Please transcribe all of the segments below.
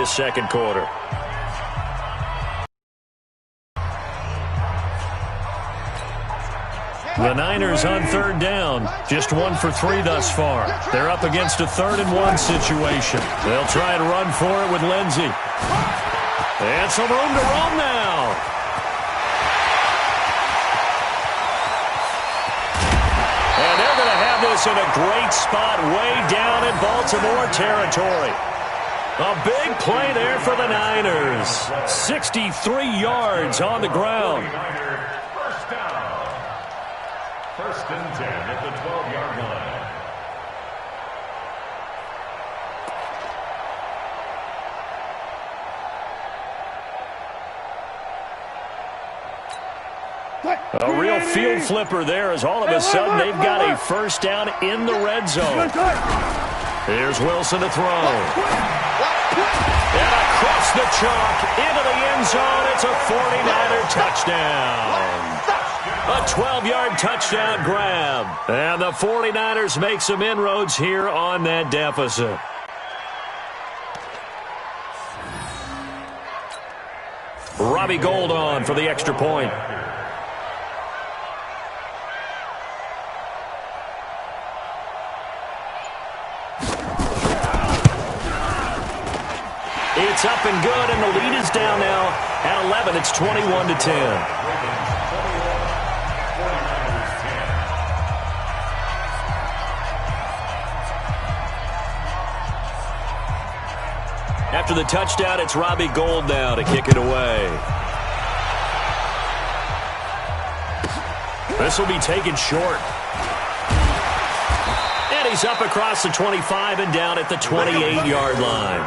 this second quarter. The Niners on third down, just 1 for 3 thus far. They're up against a 3rd-and-1 situation. They'll try and run for it with Lindsey. And some room to roam now. And they're going to have this in a great spot way down in Baltimore territory. A big play there for the Niners. 63 yards on the ground. First and 10 at the 12-yard line. A real field flipper there as all of a sudden they've got a first down in the red zone. Here's Wilson to throw. And across the chalk into the end zone. It's a 49er touchdown. A 12-yard touchdown grab. And the 49ers make some inroads here on that deficit. Robbie Gould on for the extra point. It's up and good, and the lead is down now at 11. It's 21-10. After the touchdown, it's Robbie Gould now to kick it away. This will be taken short. And he's up across the 25 and down at the 28-yard line.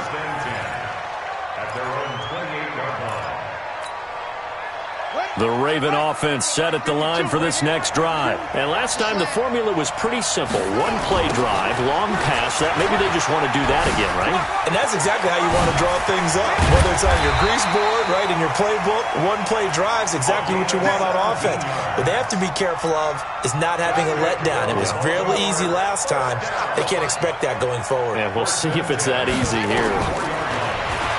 The Raven offense set at the line for this next drive. And last time the formula was pretty simple. One-play drive, long pass. That maybe they just want to do that again, right? And that's exactly how you want to draw things up. Whether it's on your grease board, right, in your playbook, one-play drives exactly what you want on offense. What they have to be careful of is not having a letdown. It was fairly easy last time. They can't expect that going forward. Yeah, we'll see if it's that easy here.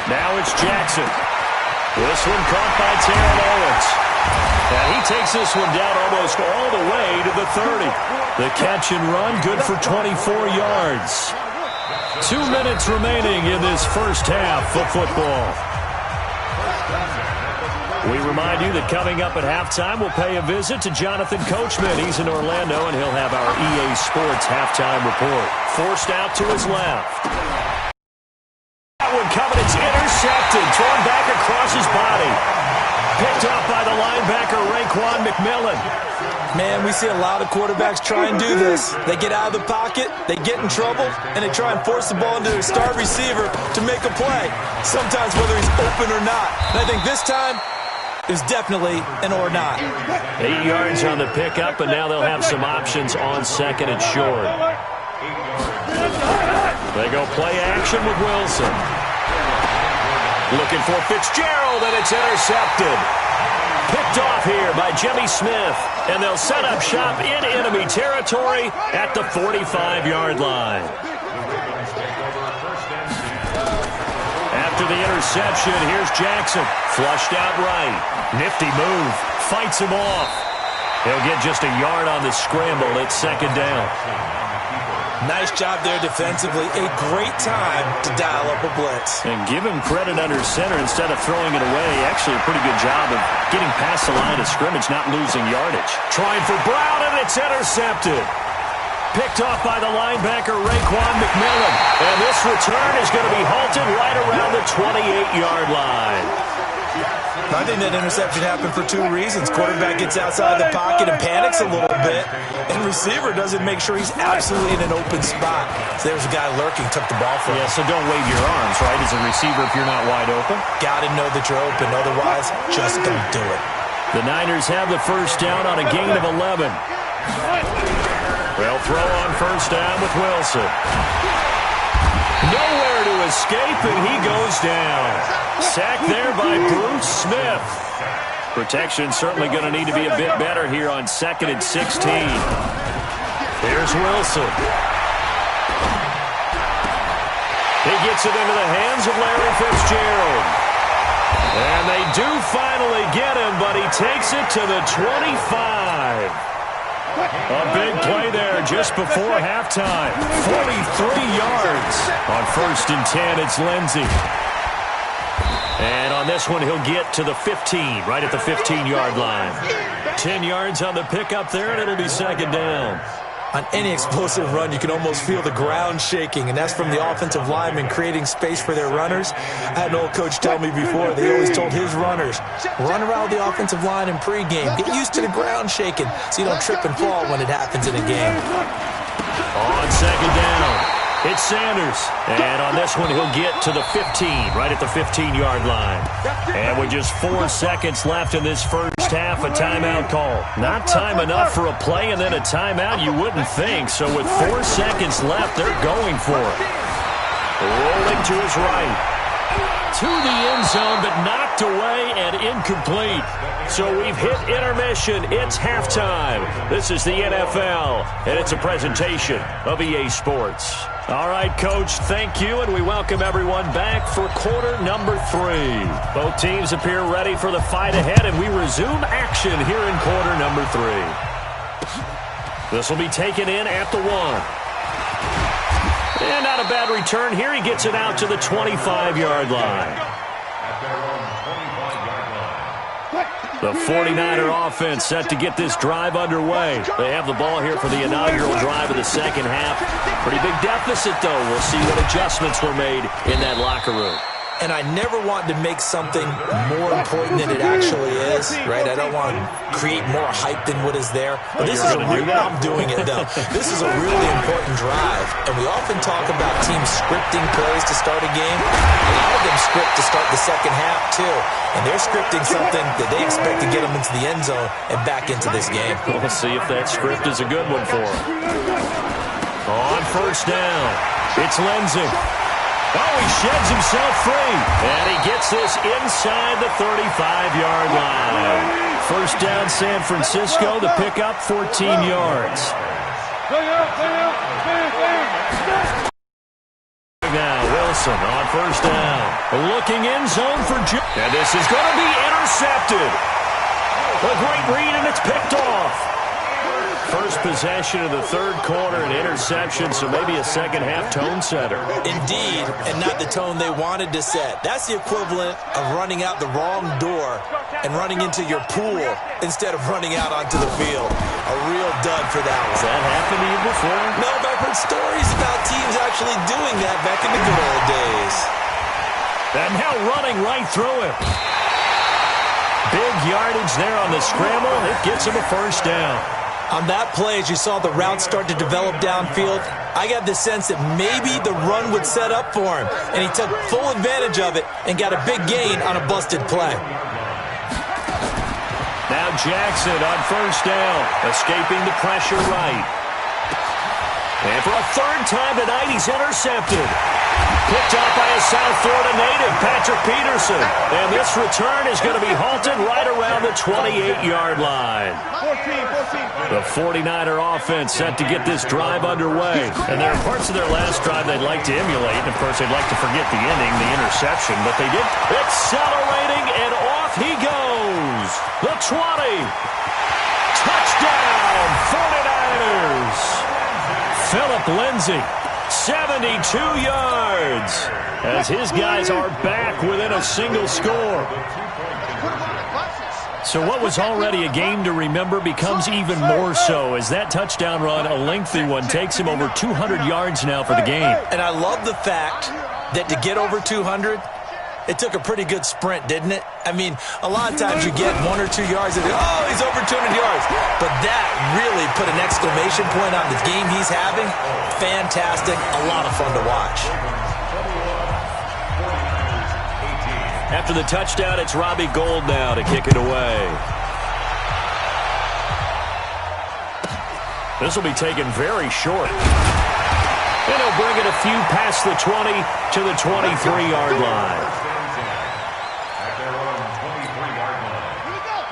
Now it's Jackson. This one caught by Terrell Owens. And he takes this one down almost all the way to the 30. The catch and run, good for 24 yards. 2 minutes remaining in this first half of football. We remind you that coming up at halftime, we'll pay a visit to Jonathan Coachman. He's in Orlando, and he'll have our EA Sports halftime report. Forced out to his left. That one coming, it's intercepted. Thrown back across his body. Picked off by the linebacker, Raekwon McMillan. Man, we see a lot of quarterbacks try and do this. They get out of the pocket, they get in trouble, and they try and force the ball into their star receiver to make a play, sometimes whether he's open or not. And I think this time, there's definitely an or not. 8 yards on the pickup, and now they'll have some options on second and short. They go play action with Wilson. Looking for Fitzgerald, and it's intercepted. Picked off here by Jimmy Smith, and they'll set up shop in enemy territory at the 45-yard line. After the interception, here's Jackson. Flushed out right. Nifty move. Fights him off. He'll get just a yard on the scramble at second down. Nice job there defensively. A great time to dial up a blitz. And give him credit under center instead of throwing it away. Actually a pretty good job of getting past the line of scrimmage, not losing yardage. Trying for Brown, and it's intercepted. Picked off by the linebacker, Raekwon McMillan. And this return is going to be halted right around the 28-yard line. I think that interception happened for 2 reasons. Quarterback gets outside the pocket and panics a little bit, and receiver doesn't make sure he's absolutely in an open spot. So there's a guy lurking, took the ball from him. Yeah, so don't wave your arms, right, as a receiver if you're not wide open. Got to know that you're open. Otherwise, just don't do it. The Niners have the first down on a gain of 11. They'll throw on first down with Wilson. Nowhere to escape, and he goes down. Sacked there by Bruce Smith. Protection certainly going to need to be a bit better here on 2nd and 16. Here's Wilson. He gets it into the hands of Larry Fitzgerald. And they do finally get him, but he takes it to the 25. A big play there just before halftime. 43 yards. On 1st and 10, it's Lindsey. And on this one, he'll get to the 15, right at the 15-yard line. 10 yards on the pickup there, and it'll be 2nd down. On any explosive run, you can almost feel the ground shaking, and that's from the offensive linemen creating space for their runners. I had an old coach tell me before, they always told his runners, run around the offensive line in pregame. Get used to the ground shaking so you don't trip and fall when it happens in a game. On 2nd down, it's Sanders. And on this one, he'll get to the 15, right at the 15-yard line. And with just 4 seconds left in this first half, a timeout call. Not time enough for a play and then a timeout, you wouldn't think. So with 4 seconds left, they're going for it. Rolling to his right. To the end zone, but knocked away and incomplete. So we've hit intermission. It's halftime. This is the NFL, and it's a presentation of EA Sports. All right, Coach, thank you, and we welcome everyone back for quarter number 3. Both teams appear ready for the fight ahead, and we resume action here in quarter number 3. This will be taken in at the 1. And not a bad return here. He gets it out to the 25-yard line. The 49er offense set to get this drive underway. They have the ball here for the inaugural drive of the second half. Pretty big deficit, though. We'll see what adjustments were made in that locker room. And I never want to make something more important than it actually is, right? I don't want to create more hype than what is there. But this is I'm doing it, though. This is a really important drive. And we often talk about teams scripting plays to start a game. A lot of them script to start the second half, too. And they're scripting something that they expect to get them into the end zone and back into this game. We'll see if that script is a good one for them. On 1st down, it's Lindsey. Oh, he sheds himself free. And he gets this inside the 35-yard line. 1st down, San Francisco. The pickup, 14 yards. Now, Wilson on 1st down. Looking end zone for Joe. And this is going to be intercepted. A great read, and it's picked off. First possession of the 3rd quarter, an interception, so maybe a second-half tone setter. Indeed, and not the tone they wanted to set. That's the equivalent of running out the wrong door and running into your pool instead of running out onto the field. A real dud for that one. Has that happened to you before? No, but I've heard stories about teams actually doing that back in the good old days. And now running right through him. Big yardage there on the scramble. It gets him a 1st down. On that play, as you saw the route start to develop downfield, I got the sense that maybe the run would set up for him, and he took full advantage of it and got a big gain on a busted play. Now Jackson on 1st down, escaping the pressure right. And for a 3rd time tonight, he's intercepted. Picked up by a South Florida native, Patrick Peterson. And this return is going to be halted right around the 28-yard line. The 49er offense set to get this drive underway. And there are parts of their last drive they'd like to emulate. And, of course, they'd like to forget the ending, the interception. But they did. Accelerating, and off he goes. The 20. Touchdown, 49ers. Philip Lindsey. 72 yards as his guys are back within a single score. So what was already a game to remember becomes even more so as that touchdown run, a lengthy one, takes him over 200 yards now for the game. And I love the fact that to get over 200, it took a pretty good sprint, didn't it? I mean, a lot of times you get 1 or 2 yards and oh, he's over 200 yards. But that really put an exclamation point on the game he's having. Fantastic. A lot of fun to watch. After the touchdown, it's Robbie Gould now to kick it away. This will be taken very short. And he'll bring it a few past the 20 to the 23-yard line.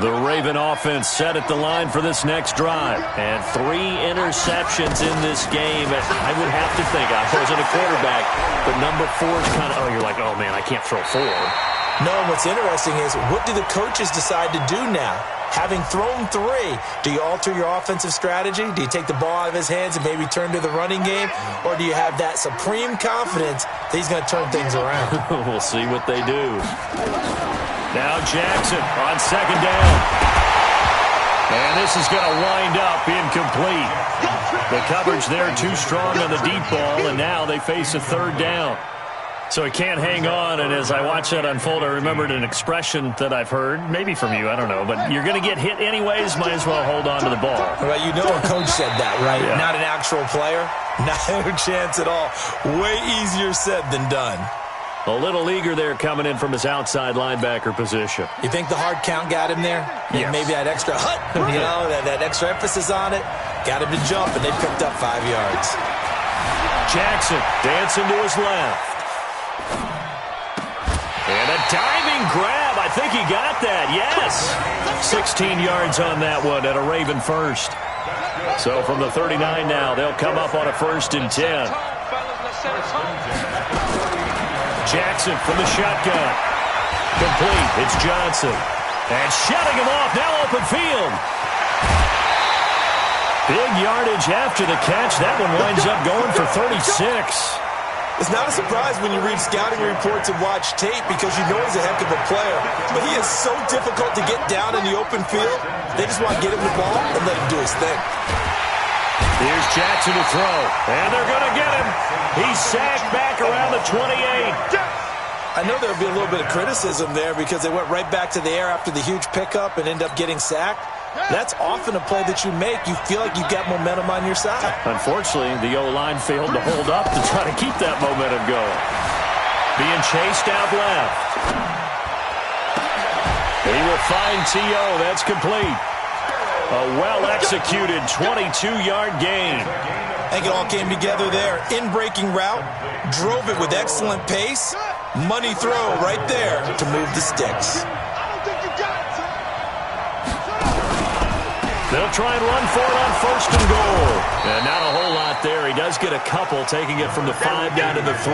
The Raven offense set at the line for this next drive. And 3 interceptions in this game. I would have to think, I wasn't a quarterback, but number 4 is kind of, you're like, oh, man, I can't throw 4. No, what's interesting is, what do the coaches decide to do now? Having thrown 3, do you alter your offensive strategy? Do you take the ball out of his hands and maybe turn to the running game? Or do you have that supreme confidence that he's going to turn things around? We'll see what they do. Now Jackson on second down. And this is going to wind up incomplete. The coverage there too strong on the deep ball, and now they face a third down. So he can't hang on, and as I watch that unfold, I remembered an expression that I've heard, maybe from you, I don't know, but you're going to get hit anyways, might as well hold on to the ball. Well, you know a coach said that, right? Yeah. Not an actual player. No chance at all. Way easier said than done. A little eager there coming in from his outside linebacker position. You think the hard count got him there? Yes. Maybe that extra that extra emphasis on it got him to jump, and they picked up 5 yards. Jackson dancing to his left. And a diving grab. I think he got that. Yes. 16 yards on that one at a Raven first. So from the 39 now, they'll come up on a 1st and 10. Jackson from the shotgun. Complete. It's Johnson. And shutting him off. Now open field. Big yardage after the catch. That one winds up going for 36. It's not a surprise when you read scouting reports and watch tape because you know he's a heck of a player. But he is so difficult to get down in the open field. They just want to get him the ball and let him do his thing. Here's Jackson to throw. And they're going to get him. He's sacked back around the 28. I know there'll be a little bit of criticism there because they went right back to the air after the huge pickup and end up getting sacked. That's often a play that you make. You feel like you've got momentum on your side. Unfortunately, the O-line failed to hold up to try to keep that momentum going. Being chased out left. He will find T.O. That's complete. A well-executed 22-yard gain. I think it all came together there. In-breaking route. Drove it with excellent pace. Money throw right there to move the sticks. They'll try and run for it on 1st and goal. And not a whole lot there. He does get a couple, taking it from the 5 down to the 3.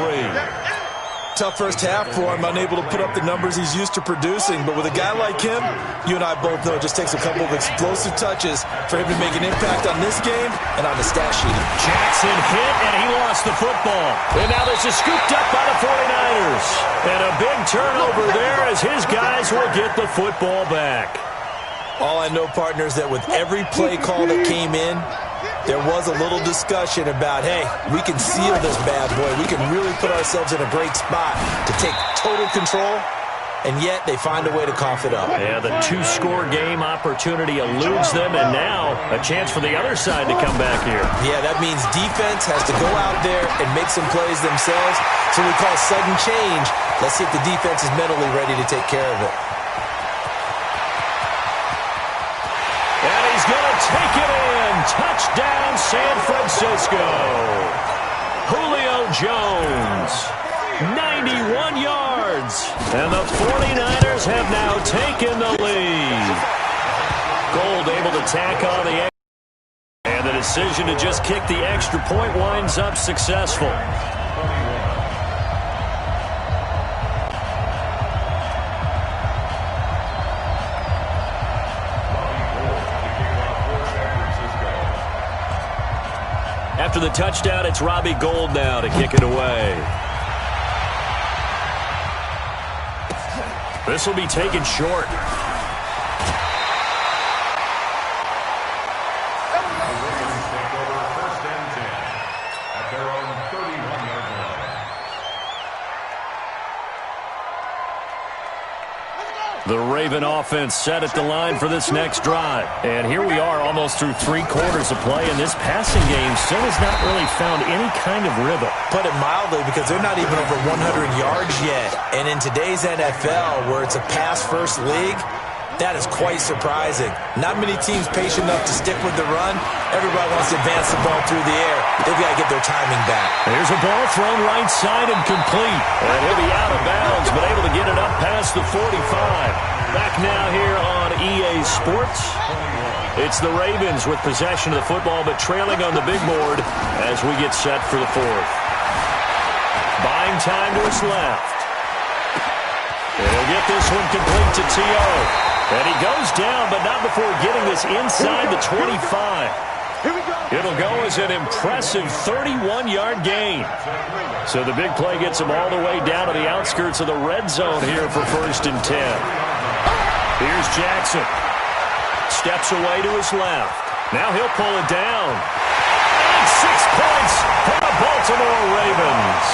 Tough first half for him, unable to put up the numbers he's used to producing. But with a guy like him, you and I both know it just takes a couple of explosive touches for him to make an impact on this game and on the stat sheet. Jackson hit, and he lost the football. And now this is scooped up by the 49ers. And a big turnover there as his guys will get the football back. All I know, partner, is that with every play call that came in, there was a little discussion about, hey, we can seal this bad boy. We can really put ourselves in a great spot to take total control, and yet they find a way to cough it up. Yeah, the 2-score game opportunity eludes them, and now a chance for the other side to come back here. Yeah, that means defense has to go out there and make some plays themselves. So we call sudden change. Let's see if the defense is mentally ready to take care of it. And he's going to take it in. Touchdown, San Francisco. Julio Jones, 91 yards. And the 49ers have now taken the lead. Gold able to tack on the extra. And the decision to just kick the extra point winds up successful. After the touchdown, it's Robbie Gould now to kick it away. This will be taken short. The Raven offense set at the line for this next drive. And here we are almost through 3 quarters of play, and this passing game still has not really found any kind of rhythm. Put it mildly, because they're not even over 100 yards yet. And in today's NFL, where it's a pass-first league, that is quite surprising. Not many teams patient enough to stick with the run. Everybody wants to advance the ball through the air. They've got to get their timing back. Here's a ball thrown right side and complete. And he'll be out of bounds, but able to get it up past the 45. Back now here on EA Sports. It's the Ravens with possession of the football, but trailing on the big board as we get set for the fourth. Buying time to his left. And he'll get this one complete to T.O. And he goes down, but not before getting this inside the 25. It'll go as an impressive 31-yard gain. So the big play gets him all the way down to the outskirts of the red zone here for 1st and 10. Here's Jackson. Steps away to his left. Now he'll pull it down. And 6 points for the Baltimore Ravens.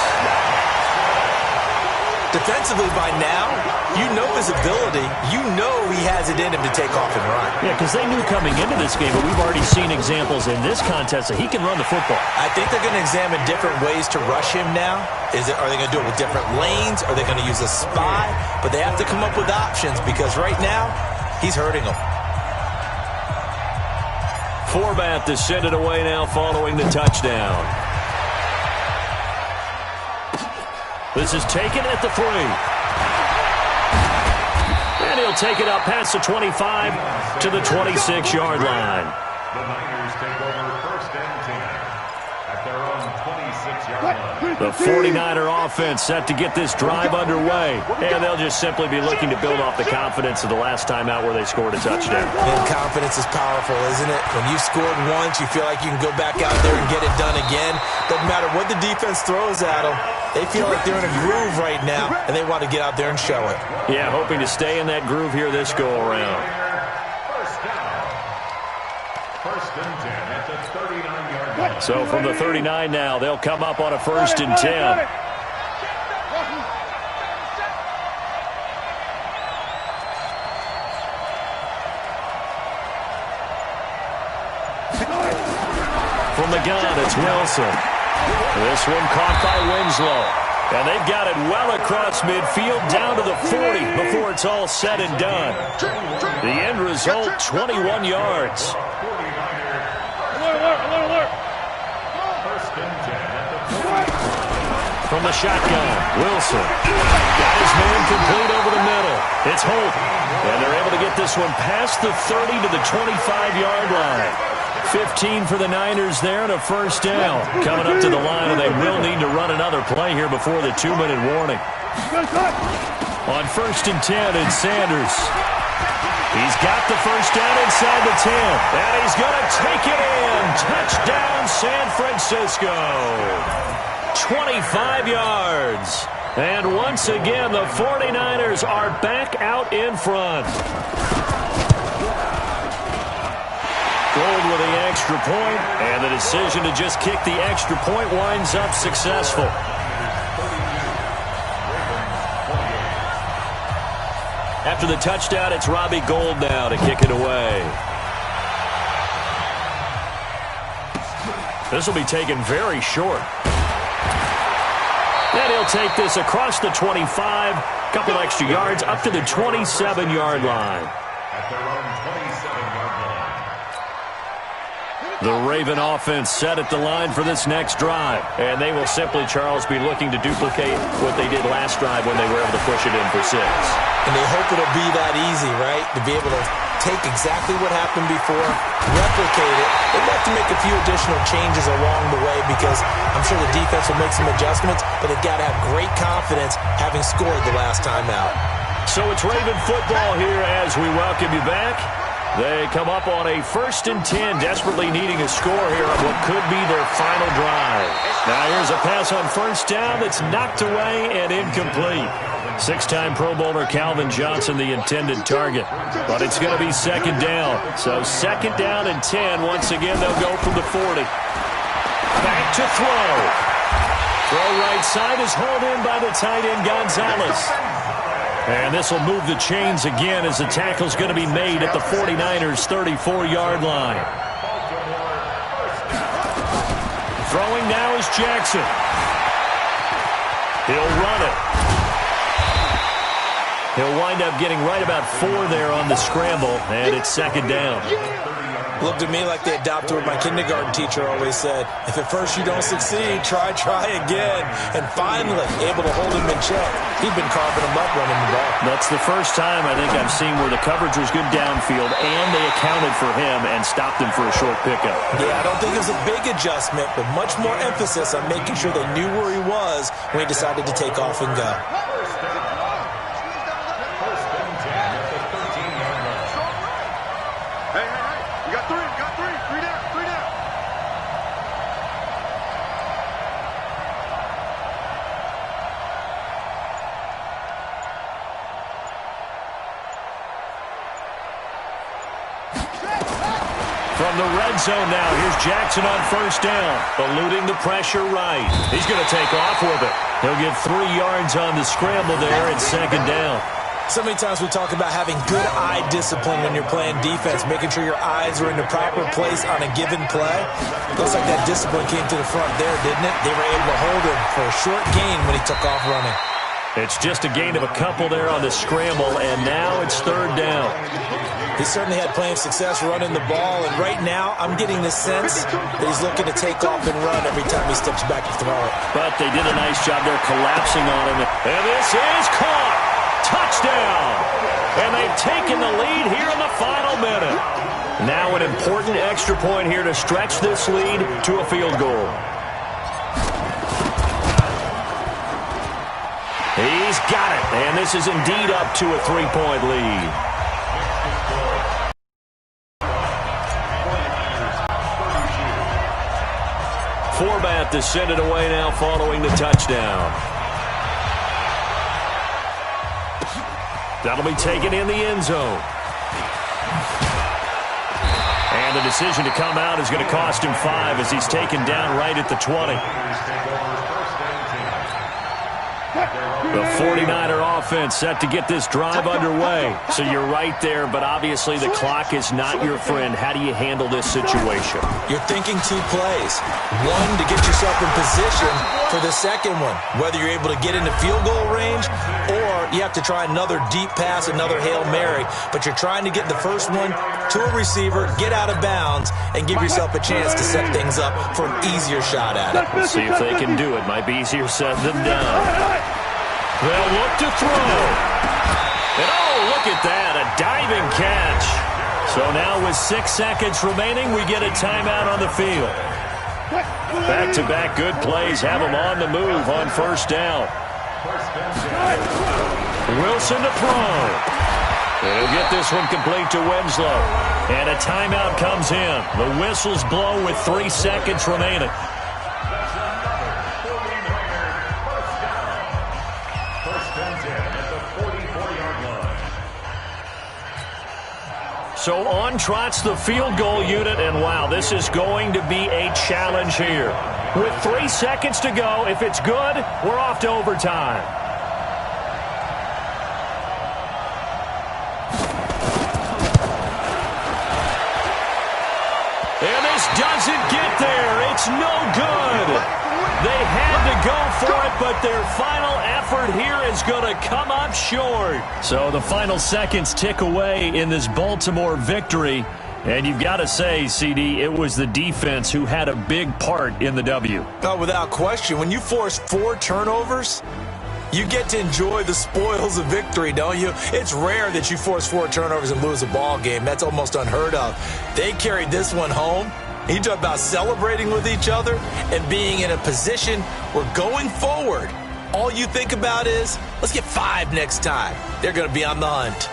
Defensively by now, you know his ability. You know he has it in him to take off and run. Yeah, because they knew coming into this game, but we've already seen examples in this contest that he can run the football. I think they're going to examine different ways to rush him now. Are they going to do it with different lanes? Are they going to use a spy? But they have to come up with options because right now, he's hurting them. Forbath to send it away now following the touchdown. This is taken at the 3. And he'll take it up past the 25 to the 26-yard line. The Niners take over 1st and 10 at their own 26-yard line. The 49er offense set to get this drive underway. And they'll just simply be looking to build off the confidence of the last time out where they scored a touchdown. And confidence is powerful, isn't it? When you've scored once, you feel like you can go back out there and get it done again. Doesn't matter what the defense throws at them. They feel like they're in a groove right now, and they want to get out there and show it. Yeah, hoping to stay in that groove here this go-around. 1st and 10 at the 39-yard line. So from the 39 now, they'll come up on a 1st and 10. From the gun, it's Wilson. This one caught by Winslow. And they've got it well across midfield down to the 40 before it's all said and done. The end result, 21 yards. From the shotgun, Wilson. Got his man complete over the middle. It's Holt. And they're able to get this one past the 30 to the 25-yard line. 15 for the Niners there and a 1st down. Coming up to the line, and they will need to run another play here before the 2-minute warning. On 1st and 10, it's Sanders. He's got the 1st down inside the 10. And he's going to take it in. Touchdown, San Francisco. 25 yards. And once again, the 49ers are back out in front. Gold with the extra point, and the decision to just kick the extra point winds up successful. After the touchdown, it's Robbie Gould now to kick it away. This will be taken very short. And he'll take this across the 25, couple extra yards, up to the 27-yard line. At their own 27-yard line. The Raven offense set at the line for this next drive. And they will simply, Charles, be looking to duplicate what they did last drive when they were able to push it in for 6. And they hope it'll be that easy, right? To be able to take exactly what happened before, replicate it. They'll have to make a few additional changes along the way because I'm sure the defense will make some adjustments, but they've got to have great confidence having scored the last time out. So it's Raven football here as we welcome you back. They come up on a 1st and 10, desperately needing a score here on what could be their final drive. Now here's a pass on 1st down that's knocked away and incomplete. 6-time Pro Bowler Calvin Johnson, the intended target. But it's going to be 2nd down. So 2nd down and 10. Once again, they'll go from the 40. Back to throw. Throw right side is hauled in by the tight end Gonzalez. And this will move the chains again as the tackle's going to be made at the 49ers' 34-yard line. Throwing now is Jackson. He'll run it. He'll wind up getting right about 4 there on the scramble, and it's 2nd down. Looked to me like they adopted what my kindergarten teacher always said. If at first you don't succeed, try again. And finally, able to hold him in check. He'd been carving him up running the ball. That's the first time I think I've seen where the coverage was good downfield and they accounted for him and stopped him for a short pickup. Yeah, I don't think it was a big adjustment, but much more emphasis on making sure they knew where he was when he decided to take off and go. Hey, you got three down. From the red zone now, here's Jackson on first down, eluding the pressure right. He's going to take off with it. He'll get 3 yards on the scramble there and second down. So many times we talk about having good eye discipline when you're playing defense, making sure your eyes are in the proper place on a given play. Looks like that discipline came to the front there, didn't it? They were able to hold him for a short gain when he took off running. It's just a gain of a couple there on the scramble, and now it's third down. He certainly had plenty of success running the ball, and right now I'm getting the sense that he's looking to take off and run every time he steps back to throw it. But they did a nice job there collapsing on him. And this is caught. Touchdown. And they've taken the lead here in the final minute. Now an important extra point here to stretch this lead to a field goal. He's got it. And this is indeed up to a 3-point lead. Forbath to send it away now following the touchdown. That'll be taken in the end zone. And the decision to come out is going to cost him 5 as he's taken down right at the 20. The 49er offense set to get this drive underway. So you're right there, but obviously the clock is not your friend. How do you handle this situation? You're thinking 2 plays. One, to get yourself in position for the second one, whether you're able to get into field goal range or you have to try another deep pass, another Hail Mary. But you're trying to get the first one to a receiver, get out of bounds, and give yourself a chance to set things up for an easier shot at it. Let's see if they can do it. Might be easier said than done. They'll look to throw. And oh, look at that, a diving catch. So now with 6 seconds remaining, we get a timeout on the field. Back-to-back good plays have them on the move on first down. Wilson to throw. He'll get this one complete to Winslow. And a timeout comes in. The whistles blow with 3 seconds remaining. So on trots the field goal unit, and wow, this is going to be a challenge here. With 3 seconds to go, if it's good, we're off to overtime. And this doesn't get there. It's no good. They had to go for it, but their final effort here is going to come up short. So the final seconds tick away in this Baltimore victory. And you've got to say, CD, it was the defense who had a big part in the W. Oh, without question. When you force 4 turnovers, you get to enjoy the spoils of victory, don't you? It's rare that you force 4 turnovers and lose a ball game. That's almost unheard of. They carried this one home. You talk about celebrating with each other and being in a position where going forward, all you think about is, let's get 5 next time. They're going to be on the hunt.